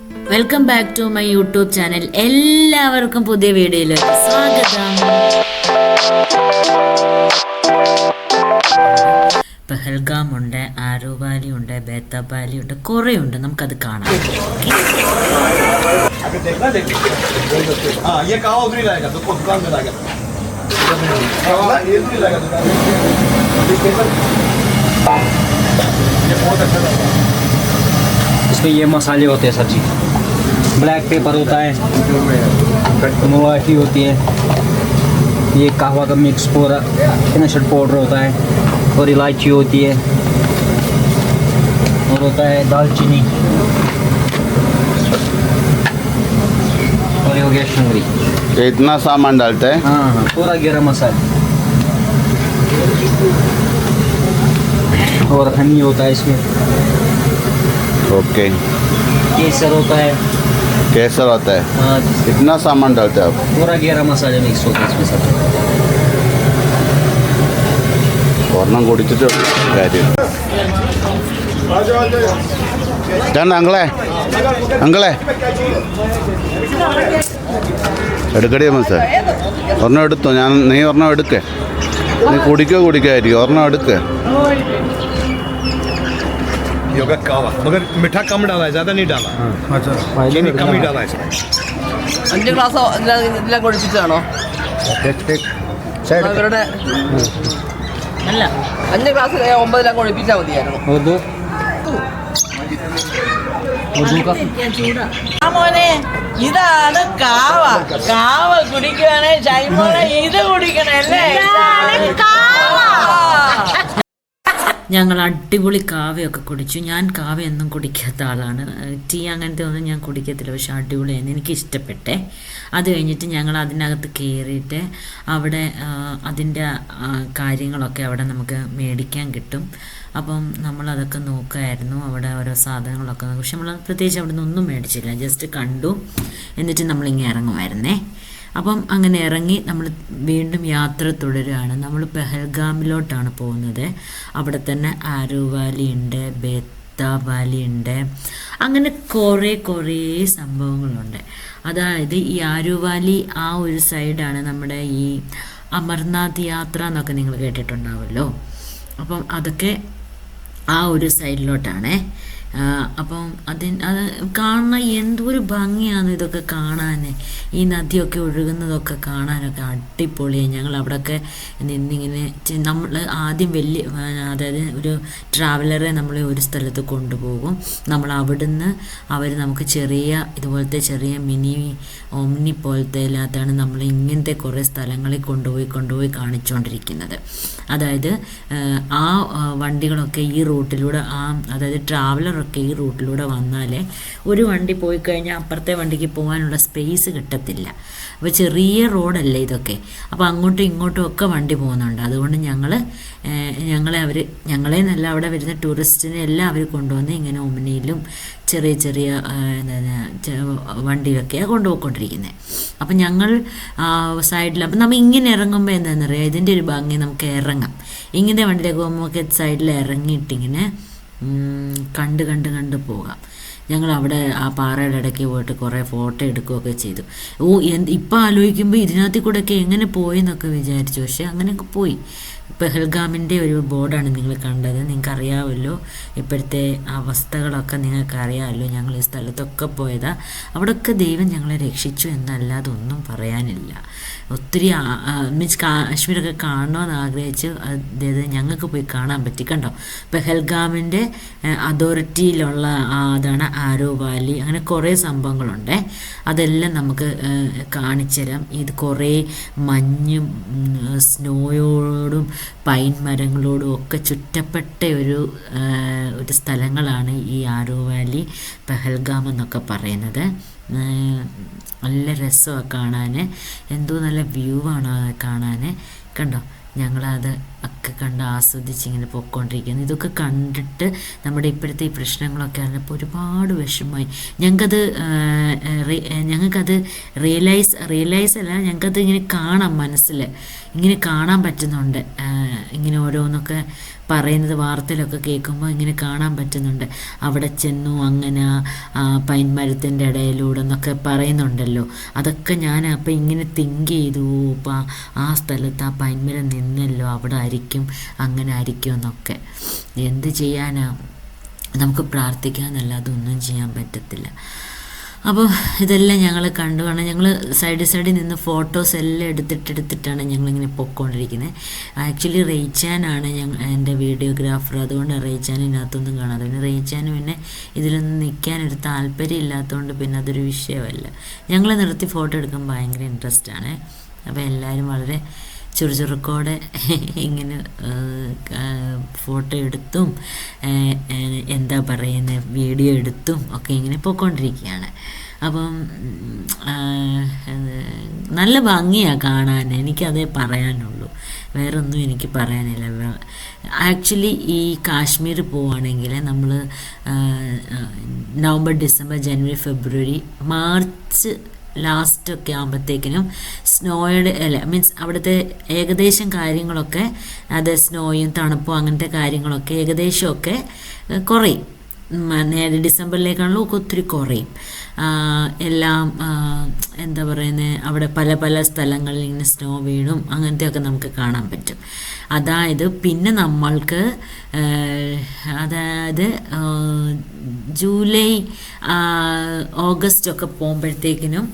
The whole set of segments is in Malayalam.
Welcome back to my YouTube channel. എല്ലാവർക്കും പുതിയ വീഡിയോയിലേക്ക് സ്വാഗതം. പെഹൽഗാം ഉണ്ട്, ആരോ വാലി ഉണ്ട്, ബേത്തബാലി ഉണ്ട്, കുറേ ഉണ്ട്. നമുക്കത് കാണാം. इसमें ये मसाले होते हैं सब्जी, ब्लैक पेपर होता है, मुलायकी होती है, ये कहवा का मिक्स पूरा नशट पाउडर होता है और इलायची होती है और होता है दालचीनी और ये हो गया शंगरी. ये इतना सामान डालते हैं? हाँ हाँ, पूरा गरम मसाला और हनी होता है इसमें. ओके. केसर होता है. केसर होता है? हाँ, इतना सामान डालते हैं आप? पूरा गरम मसाला मिक्स होता है इसमें सब. ഒരെണ്ണം കുടിച്ചിട്ട് കാര്യം. ഇതാണ് അങ്കളെ, അങ്കളെ എടുക്കടി മനസ്സേ. ഒരെണ്ണം എടുത്തോ. നീ ഒരെണ്ണം എടുക്കേ. നീ കുടിക്കായിരിക്കും. ഒരെണ്ണം എടുക്കേ. योगा कावा मगर मीठा कम डाला है, ज़्यादा नहीं डाला. अच्छा, चीनी कम ही डाला है इसमें. 5 ഗ്ലാസ് എല്ലാം കുടിപ്പിച്ചാണോ അവരുടെ? അല്ല, 5 ഗ്ലാസ് 9 എല്ലാം കുടിപ്പിച്ചാൽ മതിയായിരുന്നു. മോനെ, ഇതാണ് കാവ. കാവ കുടിക്കുവാണേ ഷൈമോനെ ഇത് കുടിക്കണല്ലേ. ഞങ്ങൾ അടിപൊളി കാവയൊക്കെ കുടിച്ചു. ഞാൻ കാവ ഒന്നും കുടിക്കാത്ത ആളാണ്. ടീ അങ്ങനത്തെ ഒന്നും ഞാൻ കുടിക്കത്തില്ല. പക്ഷെ അടിപൊളിയായിരുന്നു, എനിക്ക് ഇഷ്ടപ്പെട്ടെ. അത് കഴിഞ്ഞിട്ട് ഞങ്ങൾ അതിനകത്ത് കയറിയിട്ട് അവിടെ അതിൻ്റെ കാര്യങ്ങളൊക്കെ അവിടെ നമുക്ക് മേടിക്കാൻ കിട്ടും. അപ്പം നമ്മളതൊക്കെ നോക്കുമായിരുന്നു. അവിടെ ഓരോ സാധനങ്ങളൊക്കെ നോക്കും. പക്ഷെ നമ്മൾ പ്രത്യേകിച്ച് അവിടെ നിന്നൊന്നും മേടിച്ചില്ല, ജസ്റ്റ് കണ്ടു. എന്നിട്ട് നമ്മളിങ്ങനെ ഇറങ്ങുമായിരുന്നേ. അപ്പം അങ്ങനെ ഇറങ്ങി നമ്മൾ വീണ്ടും യാത്ര തുടരുകയാണ്. നമ്മൾ പെഹൽഗാമിലോട്ടാണ് പോകുന്നത്. അവിടെ തന്നെ ആരോ വാലി ഉണ്ട്, ബേത്തബാലി ഉണ്ട്, അങ്ങനെ കുറേ സംഭവങ്ങളുണ്ട്. അതായത് ഈ ആരോ വാലി ആ ഒരു സൈഡാണ് നമ്മുടെ ഈ അമർനാഥ് യാത്ര എന്നൊക്കെ നിങ്ങൾ കേട്ടിട്ടുണ്ടാവുമല്ലോ. അപ്പം അതൊക്കെ ആ ഒരു സൈഡിലോട്ടാണേ. അപ്പം അത് കാണാൻ എന്തൊരു ഭംഗിയാണ് ഇതൊക്കെ കാണാൻ. ഈ നദിയൊക്കെ ഒഴുകുന്നതൊക്കെ കാണാനൊക്കെ അടിപൊളിയാണ്. ഞങ്ങൾ അവിടെയൊക്കെ നിന്നിങ്ങനെ നമ്മൾ ആദ്യം അതായത് ഒരു ട്രാവലറെ നമ്മൾ ഒരു സ്ഥലത്ത് കൊണ്ടുപോകും. നമ്മൾ അവിടുന്ന് അവർ നമുക്ക് ഇതുപോലത്തെ ചെറിയ മിനി ഓമ്നി പോലത്തെ അല്ലാത്താണ് നമ്മൾ ഇങ്ങനത്തെ കുറേ സ്ഥലങ്ങളിൽ കൊണ്ടുപോയി കാണിച്ചുകൊണ്ടിരിക്കുന്നത്. അതായത് ആ വണ്ടികളൊക്കെ ഈ റൂട്ടിലൂടെ അതായത് ട്രാവലറൊക്കെ ഈ റൂട്ടിലൂടെ വന്നാലേ ഒരു വണ്ടി പോയി കഴിഞ്ഞാൽ അപ്പുറത്തെ വണ്ടിക്ക് പോകാനുള്ള സ്പേസ് കിട്ടത്തില്ല. അപ്പോൾ ചെറിയ റോഡല്ലേ ഇതൊക്കെ. അപ്പോൾ അങ്ങോട്ടും ഇങ്ങോട്ടും ഒക്കെ വണ്ടി പോകുന്നുണ്ട്. അതുകൊണ്ട് ഞങ്ങളെ നല്ല അവിടെ വരുന്ന ടൂറിസ്റ്റിനെ എല്ലാം അവർ കൊണ്ടുവന്ന് ഇങ്ങനെ ഒമിനിയിലും ചെറിയ വണ്ടിയിലൊക്കെയാണ് കൊണ്ടുപോയിക്കൊണ്ടിരിക്കുന്നത്. അപ്പം ഞങ്ങൾ സൈഡിൽ അപ്പം നമ്മൾ ഇങ്ങനെ ഇറങ്ങുമ്പോൾ എന്താണെന്നറിയാം, ഇതിൻ്റെ ഒരു ഭംഗി. നമുക്ക് ഇറങ്ങാം ഇങ്ങനെ വണ്ടിയിലേക്ക് പോകുമ്പോൾ നമുക്ക് സൈഡിൽ ഇറങ്ങിയിട്ടിങ്ങനെ കണ്ട് പോകാം. ഞങ്ങൾ അവിടെ ആ പാറയുടെ ഇടയ്ക്ക് പോയിട്ട് കുറേ ഫോട്ടോ എടുക്കുകയൊക്കെ ചെയ്തു. ഇപ്പം ആലോചിക്കുമ്പോൾ ഇതിനകത്ത് കൂടെയൊക്കെ എങ്ങനെ പോയി എന്നൊക്കെ വിചാരിച്ചു. പക്ഷേ അങ്ങനെയൊക്കെ പോയി. പെഹൽഗാമിൻ്റെ ഒരു ബോർഡാണ് നിങ്ങൾ കണ്ടത്. നിങ്ങൾക്കറിയാമല്ലോ ഇപ്പോഴത്തെ അവസ്ഥകളൊക്കെ നിങ്ങൾക്കറിയാമല്ലോ. ഞങ്ങൾ ഈ സ്ഥലത്തൊക്കെ പോയതാ. അവിടെയൊക്കെ ദൈവം ഞങ്ങളെ രക്ഷിച്ചു എന്നല്ലാതെ ഒന്നും പറയാനില്ല. ഒത്തിരി മീൻസ് കാശ്മീരൊക്കെ കാണണമെന്ന് ആഗ്രഹിച്ച് അതായത് ഞങ്ങൾക്ക് പോയി കാണാൻ പറ്റി. കണ്ടോ, പെഹൽഗാമിൻ്റെ അതോറിറ്റിയിലുള്ള അതാണ് ആരോ വാലി. അങ്ങനെ കുറേ സംഭവങ്ങളുണ്ട്. അതെല്ലാം നമുക്ക് കാണിച്ചു തരാം. ഇത് കുറേ മഞ്ഞും സ്നോയോടും പൈൻ മരങ്ങളോടും ഒക്കെ ചുറ്റപ്പെട്ട ഒരു സ്ഥലങ്ങളാണ് ഈ ആരോ വാലി, പെഹൽഗാം എന്നൊക്കെ പറയുന്നത്. നല്ല രസമാണ് കാണാൻ. എന്തോ നല്ല വ്യൂ ആണ് കാണാൻ. കണ്ടോ, ഞങ്ങളത് ഒക്കെ കണ്ട് ആസ്വദിച്ച് ഇങ്ങനെ പൊയ്ക്കൊണ്ടിരിക്കുന്നു. ഇതൊക്കെ കണ്ടിട്ട് നമ്മുടെ ഇപ്പോഴത്തെ ഈ പ്രശ്നങ്ങളൊക്കെ അറിഞ്ഞപ്പോൾ ഒരുപാട് വിഷമമായി. ഞങ്ങൾക്കത് റിയലൈസ് അല്ല, ഞങ്ങൾക്കത് ഇങ്ങനെ കാണാം, മനസ്സിൽ ഇങ്ങനെ കാണാൻ പറ്റുന്നുണ്ട്. ഇങ്ങനെ ഓരോന്നൊക്കെ പറയുന്നത് വാർത്തയിലൊക്കെ കേൾക്കുമ്പോൾ ഇങ്ങനെ കാണാൻ പറ്റുന്നുണ്ട്. അവിടെ ചെന്നു അങ്ങനെ പൈൻ മരത്തിൻ്റെ ഇടയിലൂടെ എന്നൊക്കെ പറയുന്നുണ്ടല്ലോ. അതൊക്കെ ഞാൻ അപ്പോൾ ഇങ്ങനെ തിങ്ക് ചെയ്തു, അപ്പോൾ ആ സ്ഥലത്ത് ആ പൈൻ മരം നിന്നല്ലോ, അവിടെ ആയിരിക്കും, അങ്ങനെ ആയിരിക്കും എന്നൊക്കെ. എന്ത് ചെയ്യാനാ, നമുക്ക് പ്രാർത്ഥിക്കാമെന്നല്ലാതെ ഒന്നും ചെയ്യാൻ പറ്റത്തില്ല. അപ്പോൾ ഇതെല്ലാം ഞങ്ങൾ കണ്ടു. കാരണം ഞങ്ങൾ സൈഡിൽ നിന്ന് ഫോട്ടോസ് എല്ലാം എടുത്തിട്ടാണ് ഞങ്ങളിങ്ങനെ പൊയ്ക്കൊണ്ടിരിക്കുന്നത്. ആക്ച്വലി റേച്ചാനാണ് എൻ്റെ വീഡിയോഗ്രാഫർ, അതുകൊണ്ട് റേച്ചാനിനകത്തൊന്നും കാണാതെ. പിന്നെ റേച്ചാന് പിന്നെ ഇതിലൊന്നും നിൽക്കാനൊരു താല്പര്യം ഇല്ലാത്തതുകൊണ്ട് പിന്നെ അതൊരു വിഷയമല്ല. ഞങ്ങൾ നിർത്തി ഫോട്ടോ എടുക്കാൻ ഭയങ്കര ഇൻട്രസ്റ്റാണ്. അപ്പോൾ എല്ലാവരും വളരെ ചുറുചുറുക്കോടെ ഇങ്ങനെ ഫോട്ടോ എടുത്തും എന്താ പറയുന്നത് വീഡിയോ എടുത്തും ഒക്കെ ഇങ്ങനെ പോയിക്കൊണ്ടിരിക്കുകയാണ്. അപ്പം നല്ല ഭംഗിയാണ് കാണാൻ, എനിക്കതേ പറയാനുള്ളൂ, വേറൊന്നും എനിക്ക് പറയാനില്ല. ആക്ച്വലി ഈ കാശ്മീർ പോവുകയാണെങ്കിൽ നമ്മൾ നവംബർ, ഡിസംബർ, ജനുവരി, ഫെബ്രുവരി, മാർച്ച് ലാസ്റ്റൊക്കെ ആകുമ്പോഴത്തേക്കിനും സ്നോയുടെ മീൻസ് അവിടുത്തെ ഏകദേശം കാര്യങ്ങളൊക്കെ, അത് സ്നോയും തണുപ്പും അങ്ങനത്തെ കാര്യങ്ങളൊക്കെ ഏകദേശമൊക്കെ കുറയും. നേരെ ഡിസംബറിലേക്കാണല്ലോ ഒത്തിരി കുറയും. എല്ലാം എന്താ പറയുന്നത്, അവിടെ പല പല സ്ഥലങ്ങളിൽ ഇങ്ങനെ സ്നോ വീണും അങ്ങനത്തെയൊക്കെ നമുക്ക് കാണാൻ പറ്റും. അതായത് പിന്നെ നമ്മൾക്ക് അതായത് ജൂലൈ ഓഗസ്റ്റ് ഒക്കെ പോകുമ്പോഴത്തേക്കിനും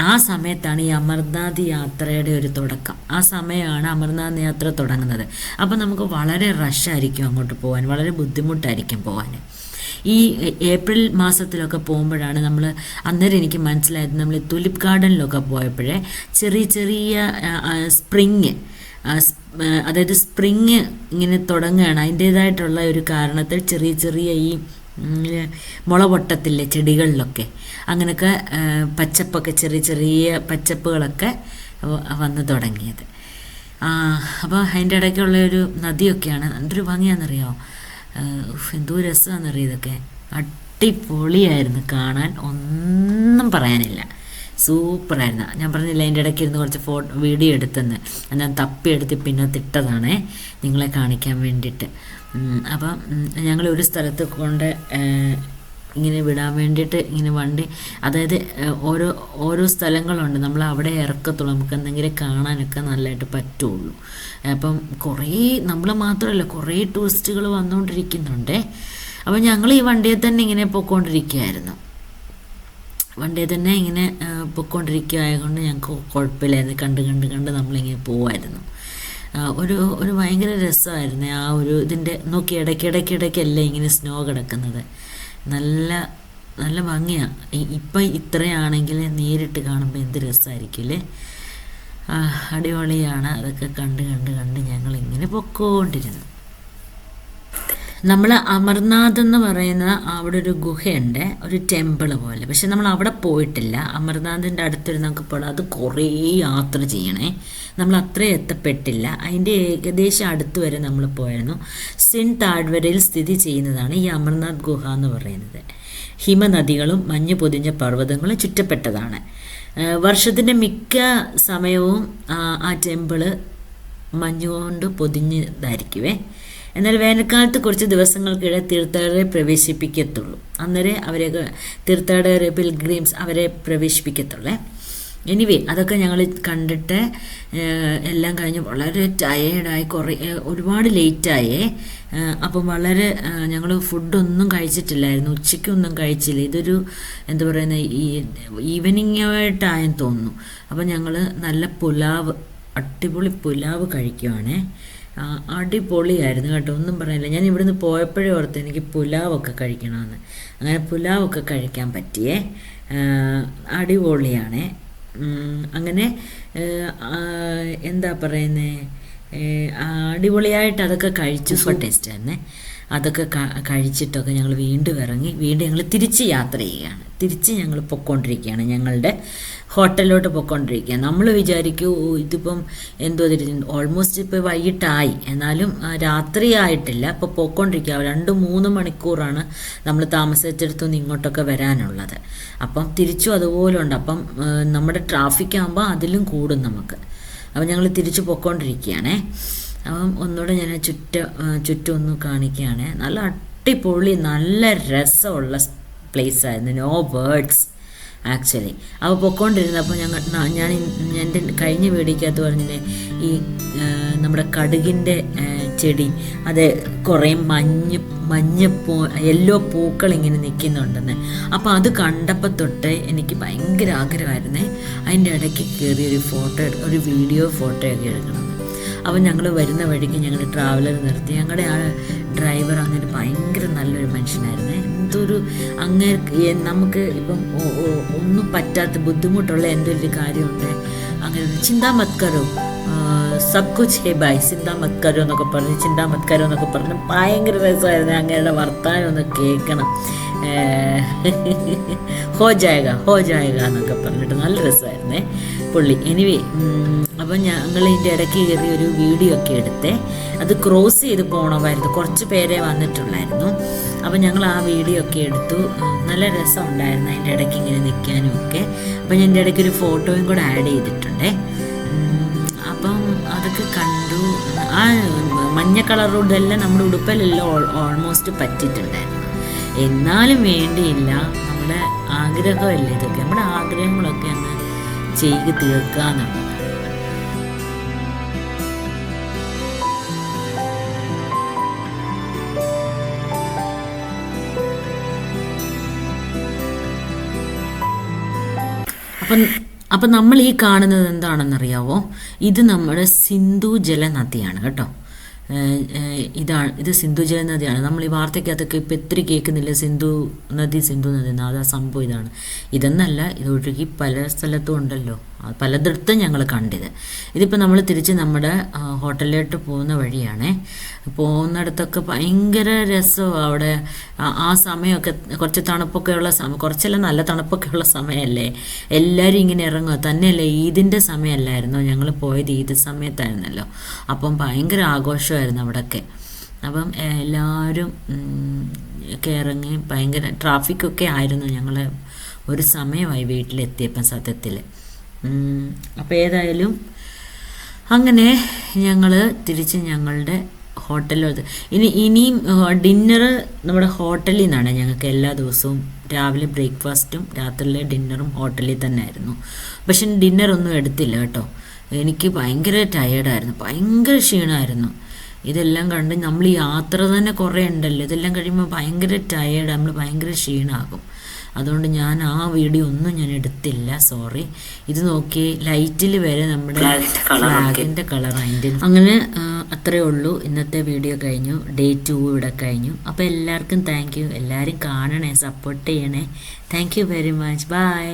ആ സമയത്താണ് ഈ അമർനാഥ് യാത്രയുടെ ഒരു തുടക്കം. ആ സമയമാണ് അമർനാഥ് യാത്ര തുടങ്ങുന്നത്. അപ്പോൾ നമുക്ക് വളരെ റഷായിരിക്കും അങ്ങോട്ട് പോകാൻ, വളരെ ബുദ്ധിമുട്ടായിരിക്കും പോകാൻ. ഈ ഏപ്രിൽ മാസത്തിലൊക്കെ പോകുമ്പോഴാണ് നമ്മൾ, അന്നേരം എനിക്ക് മനസ്സിലായത്, നമ്മൾ തുലിപ്പ് ഗാർഡനിലൊക്കെ പോയപ്പോഴേ ചെറിയ ചെറിയ സ്പ്രിങ്, അതായത് സ്പ്രിങ് ഇങ്ങനെ തുടങ്ങുകയാണ്. അതിൻ്റേതായിട്ടുള്ള ഒരു കാരണത്തിൽ ചെറിയ ചെറിയ ഈ മുള പൊട്ടത്തില്ലേ ചെടികളിലൊക്കെ, അങ്ങനെയൊക്കെ പച്ചപ്പൊക്കെ, ചെറിയ ചെറിയ പച്ചപ്പുകളൊക്കെ വന്ന് തുടങ്ങിയത്. അപ്പോൾ അതിൻ്റെ ഇടയ്ക്കുള്ള ഒരു നദിയൊക്കെയാണ്. എന്തൊരു ഭംഗിയാണെന്നറിയാമോ, എന്തോ രസമാണെന്നറിയാം. ഇതൊക്കെ അടിപൊളിയായിരുന്നു കാണാൻ, ഒന്നും പറയാനില്ല, സൂപ്പറായിരുന്നു. ഞാൻ പറഞ്ഞില്ല അതിൻ്റെ ഇടയ്ക്ക് ഇരുന്ന് കുറച്ച് വീഡിയോ എടുത്തെന്ന്, ഞാൻ തപ്പിയെടുത്ത് പിന്നെ തിട്ടതാണേ നിങ്ങളെ കാണിക്കാൻ വേണ്ടിയിട്ട്. അപ്പം ഞങ്ങൾ ഒരു സ്ഥലത്ത് കൊണ്ട് ഇങ്ങനെ വിടാൻ വേണ്ടിയിട്ട് ഇങ്ങനെ വണ്ടി, അതായത് ഓരോ സ്ഥലങ്ങളുണ്ട്, നമ്മൾ അവിടെ ഇറക്കത്തുള്ളൂ, നമുക്ക് എന്തെങ്കിലും കാണാനൊക്കെ നല്ലതായിട്ട് പറ്റുള്ളൂ. അപ്പം കുറേ, നമ്മൾ മാത്രമല്ല കുറേ ടൂറിസ്റ്റുകൾ വന്നുകൊണ്ടിരിക്കുന്നുണ്ട്. അപ്പം ഞങ്ങൾ ഈ വണ്ടിയിൽ തന്നെ ഇങ്ങനെ പോയിക്കൊണ്ടിരിക്കുകയായിരുന്നു. വണ്ടിയിൽ തന്നെ ഇങ്ങനെ പോയിക്കൊണ്ടിരിക്കുകയായതുകൊണ്ട് ഞങ്ങൾക്ക് കുഴപ്പമില്ലായിരുന്നു. കണ്ട് നമ്മളിങ്ങനെ പോവായിരുന്നു. ഒരു ഭയങ്കര രസമായിരുന്നു ആ ഒരു ഇതിൻ്റെ. നോക്കി ഇടയ്ക്കിടയ്ക്കല്ലേ ഇങ്ങനെ സ്നോ കിടക്കുന്നത്, നല്ല നല്ല ഭംഗിയാണ്. ഇപ്പം ഇത്രയാണെങ്കിൽ നേരിട്ട് കാണുമ്പോൾ എന്ത് രസമായിരിക്കില്ലേ, അടിപൊളിയാണ്. അതൊക്കെ കണ്ട് ഞങ്ങളിങ്ങനെ പൊക്കോണ്ടിരുന്നു. നമ്മൾ അമർനാഥ് എന്ന് പറയുന്ന അവിടെ ഒരു ഗുഹയുണ്ട്, ഒരു ടെമ്പിൾ പോലെ. പക്ഷെ നമ്മൾ അവിടെ പോയിട്ടില്ല. അമർനാഥിൻ്റെ അടുത്തൊരു നമുക്ക് പോകണം, അത് കുറേ യാത്ര ചെയ്യണേ, നമ്മൾ അത്രയും എത്തപ്പെട്ടില്ല. അതിൻ്റെ ഏകദേശം അടുത്ത് വരെ നമ്മൾ പോയിരുന്നു. സിൻ താഴ്വരയിൽ സ്ഥിതി ചെയ്യുന്നതാണ് ഈ അമർനാഥ് ഗുഹ എന്ന് പറയുന്നത്. ഹിമനദികളും മഞ്ഞ് പൊതിഞ്ഞ പർവ്വതങ്ങളും ചുറ്റപ്പെട്ടതാണ്. വർഷത്തിൻ്റെ മിക്ക സമയവും ആ ടെമ്പിള് മഞ്ഞുകൊണ്ട് പൊതിഞ്ഞതായിരിക്കുവേ. എന്നാൽ വേനൽക്കാലത്ത് കുറച്ച് ദിവസങ്ങൾക്കിടെ തീർത്ഥാടകരെ പ്രവേശിപ്പിക്കത്തുള്ളൂ. അന്നേരം അവരെ തീർത്ഥാടകരെ പിൽഗ്രിംസ് അവരെ പ്രവേശിപ്പിക്കത്തുള്ളേ. എനിവേ അതൊക്കെ ഞങ്ങൾ കണ്ടിട്ട് എല്ലാം കഴിഞ്ഞ് വളരെ ടയേർഡായി, ഒരുപാട് ലേറ്റായേ. അപ്പം വളരെ ഞങ്ങൾ ഫുഡൊന്നും കഴിച്ചിട്ടില്ലായിരുന്നു, ഉച്ചയ്ക്കൊന്നും കഴിച്ചില്ല. ഇതൊരു എന്താ പറയുന്നത്, ഈ ഈവനിങ്ങായിട്ടായെന്ന് തോന്നുന്നു. അപ്പം ഞങ്ങൾ നല്ല അടിപൊളി പുലാവ് കഴിക്കുവാണേ. അടിപൊളിയായിരുന്നു കേട്ടോ, ഒന്നും പറയാനില്ല. ഞാൻ ഇവിടുന്ന് പോയപ്പോഴേ ഓർത്ത് എനിക്ക് പുലാവൊക്കെ കഴിക്കണമെന്ന്. അങ്ങനെ പുലാവൊക്കെ കഴിക്കാൻ പറ്റിയേ, അടിപൊളിയാണേ. അങ്ങനെ എന്താ പറയുന്നത്, അടിപൊളിയായിട്ട് അതൊക്കെ കഴിച്ചു. സൂപ്പർ ടേസ്റ്റായിരുന്നേ. അതൊക്കെ കഴിച്ചിട്ടൊക്കെ ഞങ്ങൾ വീണ്ടും ഇറങ്ങി, ഞങ്ങൾ തിരിച്ച് യാത്ര ചെയ്യുകയാണ്. തിരിച്ച് ഞങ്ങൾ പൊയ്ക്കൊണ്ടിരിക്കുകയാണ്, ഞങ്ങളുടെ ഹോട്ടലിലോട്ട് പൊയ്ക്കൊണ്ടിരിക്കുക. നമ്മൾ വിചാരിക്കും ഇതിപ്പം എന്തോ ഓൾമോസ്റ്റ് ഇപ്പോൾ വൈകിട്ടായി, എന്നാലും രാത്രി ആയിട്ടില്ല. ഇപ്പോൾ പൊയ്ക്കൊണ്ടിരിക്കുക. 2-3 മണിക്കൂറാണ് നമ്മൾ താമസിച്ചിടത്തുനിന്ന് ഇങ്ങോട്ടൊക്കെ വരാനുള്ളത്. അപ്പം തിരിച്ചും അതുപോലെ ഉണ്ട്. അപ്പം നമ്മുടെ ട്രാഫിക് ആകുമ്പോൾ അതിലും കൂടും നമുക്ക്. അപ്പം ഞങ്ങൾ തിരിച്ച് പൊയ്ക്കൊണ്ടിരിക്കുകയാണേ. അപ്പം ഒന്നുകൂടെ ഞാൻ ചുറ്റും ഒന്ന് കാണിക്കുകയാണ്. നല്ല അടിപൊളി നല്ല രസമുള്ള പ്ലേസ് ആയിരുന്നു. No words actually. അപ്പോൾ പൊയ്ക്കൊണ്ടിരുന്നപ്പോൾ ഞാൻ എൻ്റെ കഴിഞ്ഞ വീഡിയോക്കകത്ത് പറഞ്ഞില്ലേ ഈ നമ്മുടെ കടുകിൻ്റെ ചെടി അത് കുറേ യെല്ലോ പൂക്കൾ ഇങ്ങനെ നിൽക്കുന്നുണ്ടെന്ന്. അപ്പോൾ അത് കണ്ടപ്പോൾ തൊട്ട് എനിക്ക് ഭയങ്കര ആഗ്രഹമായിരുന്നേ അതിൻ്റെ ഇടയ്ക്ക് കയറി ഒരു വീഡിയോ ഫോട്ടോ ഒക്കെ എടുക്കണം. അപ്പോൾ ഞങ്ങൾ വരുന്ന വഴിക്ക് ഞങ്ങൾ ട്രാവലർ നിർത്തി. ഞങ്ങളുടെ ആ ഡ്രൈവർ അങ്ങനെ ഭയങ്കര നല്ലൊരു മനുഷ്യനായിരുന്നേ. എന്തൊരു അങ്ങനെ നമുക്ക് ഇപ്പം ഒന്നും പറ്റാത്ത ബുദ്ധിമുട്ടുള്ള എന്തൊരു കാര്യമുണ്ട് അങ്ങനെ ചിന്താ മത്കരോ സബ് കുച്ച് ഹേ ബായ് ചിന്താ മത്കരോ എന്നൊക്കെ പറഞ്ഞ് ഭയങ്കര രസമായിരുന്നു. അങ്ങനെയുള്ള വർത്താനം ഒന്ന് കേൾക്കണം. ഹോ ജായക എന്നൊക്കെ പറഞ്ഞിട്ട് നല്ല രസമായിരുന്നേ പുള്ളി. എനിവേ അപ്പം ഞങ്ങൾ ഇതിൻ്റെ ഇടയ്ക്ക് കയറി ഒരു വീഡിയോ ഒക്കെ എടുത്തേ. അത് ക്രോസ് ചെയ്ത് പോകണമായിരുന്നു, കുറച്ച് പേരെ വന്നിട്ടുള്ളായിരുന്നു. അപ്പം ഞങ്ങൾ ആ വീഡിയോ ഒക്കെ എടുത്തു. നല്ല രസം ഉണ്ടായിരുന്നു അതിൻ്റെ ഇടയ്ക്ക് ഇങ്ങനെ നിൽക്കാനും ഒക്കെ. അപ്പം ഞാൻ എൻ്റെ ഇടയ്ക്ക് ഒരു ഫോട്ടോയും കൂടെ ആഡ് ചെയ്തിട്ടുണ്ടേ. അപ്പം അതൊക്കെ കണ്ടു. ആ മഞ്ഞ കളറുടെല്ലാം നമ്മുടെ ഉടുപ്പിലെല്ലാം ഓൾമോസ്റ്റ് പറ്റിയിട്ടുണ്ടായിരുന്നു. എന്നാലും വേണ്ടിയില്ല, നമ്മുടെ ആഗ്രഹമല്ലേ ഇതൊക്കെ, നമ്മുടെ ആഗ്രഹങ്ങളൊക്കെ അങ്ങ് ചെയ്ത് തീർക്കുക എന്നുള്ളതാണ്. അപ്പം നമ്മൾ ഈ കാണുന്നത് എന്താണെന്നറിയാവോ? ഇത് നമ്മുടെ സിന്ധു ജലനദിയാണ് കേട്ടോ. ഇത് സിന്ധു ജലനദിയാണ്. നമ്മൾ ഈ വാർത്തയ്ക്കകത്തൊക്കെ ഇപ്പം എത്ര കേൾക്കുന്നില്ല സിന്ധു നദി എന്ന്. അതാ സംഭവം ഇതാണ്. ഇതെന്നല്ല, ഇത് ഒഴുകി പല സ്ഥലത്തും ഉണ്ടല്ലോ, പലയിടത്തും ഞങ്ങൾ കണ്ടിത്. ഇതിപ്പോൾ നമ്മൾ തിരിച്ച് നമ്മുടെ ഹോട്ടലിലോട്ട് പോകുന്ന വഴിയാണേ. പോകുന്നിടത്തൊക്കെ ഭയങ്കര രസമാണ് അവിടെ. ആ സമയമൊക്കെ കുറച്ച് തണുപ്പൊക്കെ ഉള്ള കുറച്ചെല്ലാം നല്ല തണുപ്പൊക്കെ ഉള്ള സമയമല്ലേ, എല്ലാവരും ഇങ്ങനെ ഇറങ്ങുക. തന്നെയല്ലേ ഈദിൻ്റെ സമയമല്ലായിരുന്നോ? ഞങ്ങൾ പോയത് ഈദ് സമയത്തായിരുന്നല്ലോ. അപ്പം ഭയങ്കര ആഘോഷമായിരുന്നു അവിടെയൊക്കെ. അപ്പം എല്ലാവരും ഒക്കെ ഇറങ്ങി ഭയങ്കര ട്രാഫിക്കൊക്കെ ആയിരുന്നു. ഞങ്ങൾ ഒരു സമയമായി വീട്ടിലെത്തിയപ്പം സത്യത്തിൽ. അപ്പോൾ ഏതായാലും അങ്ങനെ ഞങ്ങൾ തിരിച്ച് ഞങ്ങളുടെ ഹോട്ടലിൽ ഇനിയും ഡിന്നർ നമ്മുടെ ഹോട്ടലിൽ നിന്നാണ്. ഞങ്ങൾക്ക് എല്ലാ ദിവസവും രാവിലെ ബ്രേക്ക്ഫാസ്റ്റും രാത്രിയിലെ ഡിന്നറും ഹോട്ടലിൽ തന്നെ ആയിരുന്നു. പക്ഷെ ഡിന്നറൊന്നും എടുത്തില്ല കേട്ടോ. എനിക്ക് ഭയങ്കര ടയേർഡായിരുന്നു, ഭയങ്കര ക്ഷീണമായിരുന്നു. ഇതെല്ലാം കണ്ട് നമ്മൾ യാത്ര തന്നെ കുറേ ഉണ്ടല്ലോ, ഇതെല്ലാം കഴിയുമ്പോൾ ഭയങ്കര ടയേർഡ്, നമ്മൾ ഭയങ്കര ക്ഷീണമാകും. അതുകൊണ്ട് ഞാൻ ആ വീഡിയോ ഒന്നും ഞാൻ എടുത്തില്ല, സോറി. ഇത് നോക്കി ലൈറ്റിൽ വരെ നമ്മുടെ ഫ്ലാഗിൻ്റെ കളർ അതിൻ്റെ. അങ്ങനെ അത്രയേ ഉള്ളൂ. ഇന്നത്തെ വീഡിയോ കഴിഞ്ഞു. ഡേ 2 ഇവിടെ കഴിഞ്ഞു. അപ്പോൾ എല്ലാവർക്കും താങ്ക് യു. എല്ലാവരും കാണണേ, സപ്പോർട്ട് ചെയ്യണേ. Thank you very much. By.